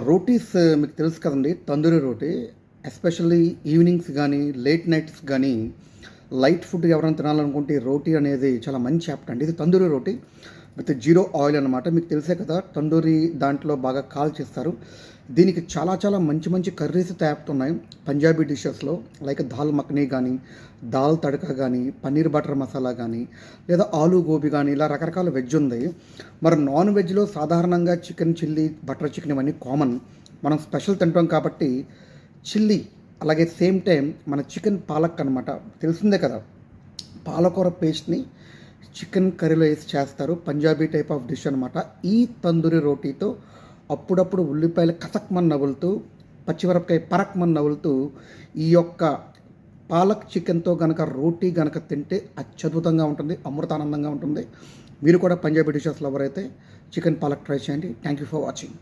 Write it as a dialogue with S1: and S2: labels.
S1: రోటీస్ మీకు తెలుసు కదండీ! తందూరి రోటీ. ఎస్పెషల్లీ ఈవినింగ్స్ గానీ, లేట్ నైట్స్ గానీ, లైట్ ఫుడ్ ఎవరైనా తినాలనుకుంటే ఈ రోటీ అనేది చాలా మంచి యాప్ట్ అండి. ఇది తందూరి రోటీ విత్ జీరో ఆయిల్ అనమాట. మీకు తెలిసే కదా! తందూరి దాంట్లో బాగా కాల్చేస్తారు. దీనికి చాలా చాలా మంచి మంచి కర్రీస్ తయారుతున్నాయి. పంజాబీ డిషెస్‌లో లైక్ దాల్ మఖనీ గానీ, దాల్ తడకా గానీ, పన్నీర్ బటర్ మసాలా గానీ, లేదా ఆలూ గోబీ గానీ, ఇలా రకరకాల వెజ్ ఉంది. మరి నాన్ వెజ్‌లో సాధారణంగా చికెన్ చిల్లీ, బటర్ చికెన్ ఇవన్నీ కామన్. మనం స్పెషల్ తింటాం కాబట్టి చిల్లీ, అలాగే సేమ్ టైం మన చికెన్ పాలక్ అనమాట. తెలిసిందే కదా! పాలకూర పేస్ట్‌ని చికెన్ కర్రీలో ఏసి చేస్తారు. పంజాబీ టైప్ ఆఫ్ డిష్ అనమాట. ఈ తందూరి రోటీతో అప్పుడప్పుడు ఉల్లిపాయలు కసక్మని నములుతూ, పచ్చిమిరపకాయ పరక్మని నములుతూ, ఈ యొక్క పాలక్ చికెన్‌తో గనక రోటీ గనక తింటే అత్యద్భుతంగా ఉంటుంది. అమృతానందంగా ఉంటుంది. మీరు కూడా పంజాబీ డిషెస్ లవర్ అయితే చికెన్ పాలక్ ట్రై చేయండి. Thank you for watching.